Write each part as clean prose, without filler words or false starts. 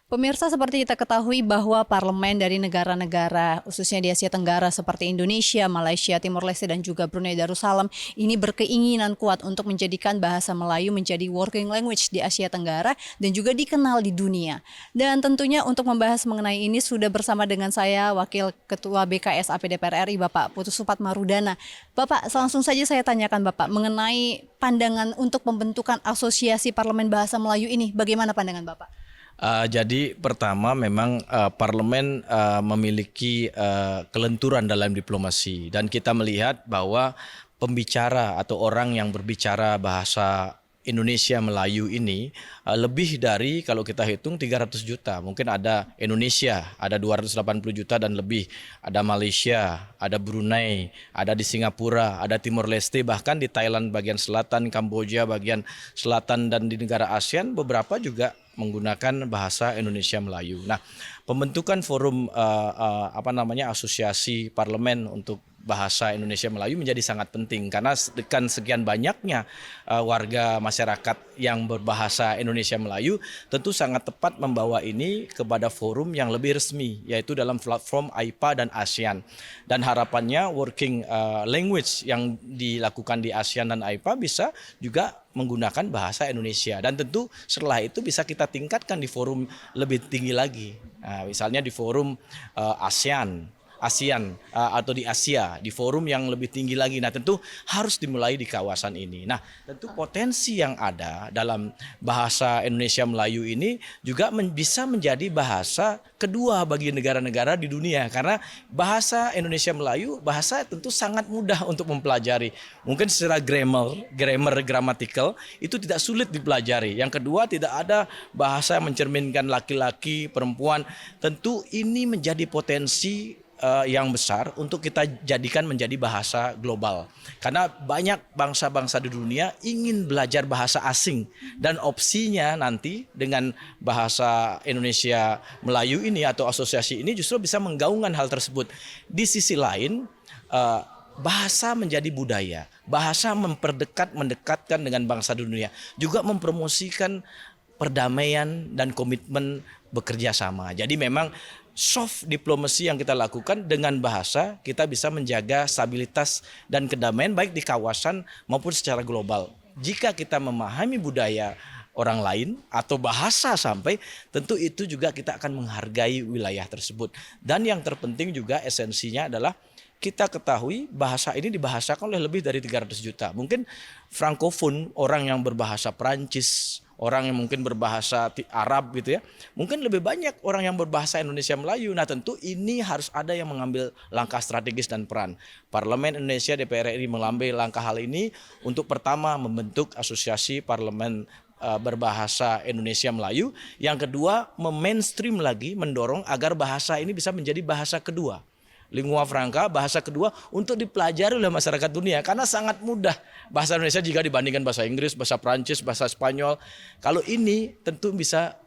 Pemirsa, seperti kita ketahui bahwa parlemen dari negara-negara khususnya di Asia Tenggara seperti Indonesia, Malaysia, Timor Leste dan juga Brunei Darussalam ini berkeinginan kuat untuk menjadikan bahasa Melayu menjadi working language di Asia Tenggara dan juga dikenal di dunia. Dan tentunya untuk membahas mengenai ini sudah bersama dengan saya Wakil Ketua BKS APDPR RI Bapak Putus Supatmarudana. Bapak, langsung saja saya tanyakan Bapak mengenai pandangan untuk pembentukan asosiasi parlemen bahasa Melayu ini. Bagaimana pandangan Bapak? Jadi pertama memang parlemen memiliki kelenturan dalam diplomasi dan kita melihat bahwa pembicara atau orang yang berbicara bahasa Indonesia Melayu ini lebih dari kalau kita hitung 300 juta. Mungkin ada Indonesia, ada 280 juta dan lebih. Ada Malaysia, ada Brunei, ada di Singapura, ada Timor Leste, bahkan di Thailand bagian selatan, Kamboja bagian selatan dan di negara ASEAN beberapa juga menggunakan bahasa Indonesia Melayu. Nah, pembentukan forum asosiasi parlemen untuk bahasa Indonesia Melayu menjadi sangat penting karena dengan sekian banyaknya warga masyarakat yang berbahasa Indonesia Melayu tentu sangat tepat membawa ini kepada forum yang lebih resmi yaitu dalam platform AIPA dan ASEAN. Dan harapannya working language yang dilakukan di ASEAN dan AIPA bisa juga menggunakan bahasa Indonesia dan tentu setelah itu bisa kita tingkatkan di forum lebih tinggi lagi. Nah, misalnya di forum ASEAN atau di Asia, di forum yang lebih tinggi lagi. Nah, tentu harus dimulai di kawasan ini. Nah, tentu potensi yang ada dalam bahasa Indonesia Melayu ini juga bisa menjadi bahasa kedua bagi negara-negara di dunia karena bahasa Indonesia Melayu bahasa tentu sangat mudah untuk mempelajari. Mungkin secara gramatikal itu tidak sulit dipelajari. Yang kedua, tidak ada bahasa yang mencerminkan laki-laki, perempuan. Tentu ini menjadi potensi yang besar untuk kita jadikan menjadi bahasa global. Karena banyak bangsa-bangsa di dunia ingin belajar bahasa asing dan opsinya nanti dengan bahasa Indonesia Melayu ini atau asosiasi ini justru bisa menggaungkan hal tersebut. Di sisi lain, bahasa menjadi budaya, bahasa mendekatkan dengan bangsa dunia, juga mempromosikan perdamaian dan komitmen bekerja sama. Jadi memang soft diplomasi yang kita lakukan dengan bahasa kita bisa menjaga stabilitas dan kedamaian baik di kawasan maupun secara global. Jika kita memahami budaya orang lain atau bahasa sampai tentu itu juga kita akan menghargai wilayah tersebut. Dan yang terpenting juga esensinya adalah kita ketahui bahasa ini dibahasakan oleh lebih dari 300 juta. Mungkin Francophone, orang yang berbahasa Perancis, orang yang mungkin berbahasa Arab gitu ya. Mungkin lebih banyak orang yang berbahasa Indonesia Melayu. Nah, tentu ini harus ada yang mengambil langkah strategis dan peran. Parlemen Indonesia DPR RI mengambil langkah hal ini untuk pertama membentuk asosiasi parlemen berbahasa Indonesia Melayu. Yang kedua, memainstream lagi mendorong agar bahasa ini bisa menjadi bahasa kedua. Lingua franca, bahasa kedua untuk dipelajari oleh masyarakat dunia karena sangat mudah bahasa Indonesia jika dibandingkan bahasa Inggris, bahasa Prancis, bahasa Spanyol. Kalau ini tentu bisa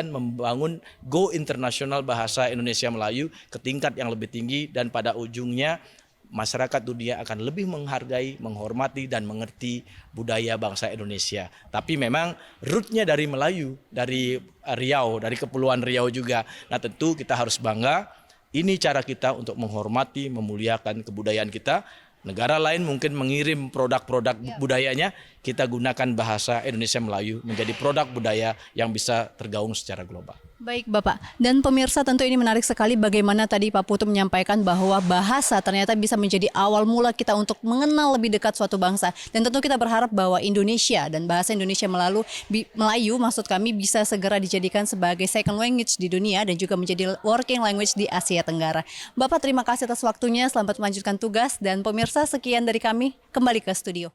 membangun go internasional bahasa Indonesia Melayu ke tingkat yang lebih tinggi dan pada ujungnya masyarakat dunia akan lebih menghargai, menghormati dan mengerti budaya bangsa Indonesia. Tapi memang rootnya dari Melayu, dari Riau, dari Kepulauan Riau juga. Nah, tentu kita harus bangga. Ini cara kita untuk menghormati, memuliakan kebudayaan kita. Negara lain mungkin mengirim produk-produk budayanya, kita gunakan bahasa Indonesia Melayu menjadi produk budaya yang bisa tergaung secara global. Baik Bapak, dan pemirsa tentu ini menarik sekali bagaimana tadi Pak Putu menyampaikan bahwa bahasa ternyata bisa menjadi awal mula kita untuk mengenal lebih dekat suatu bangsa. Dan tentu kita berharap bahwa Indonesia dan bahasa Indonesia Melayu maksud kami bisa segera dijadikan sebagai second language di dunia dan juga menjadi working language di Asia Tenggara. Bapak terima kasih atas waktunya, selamat melanjutkan tugas dan pemirsa sekian dari kami, kembali ke studio.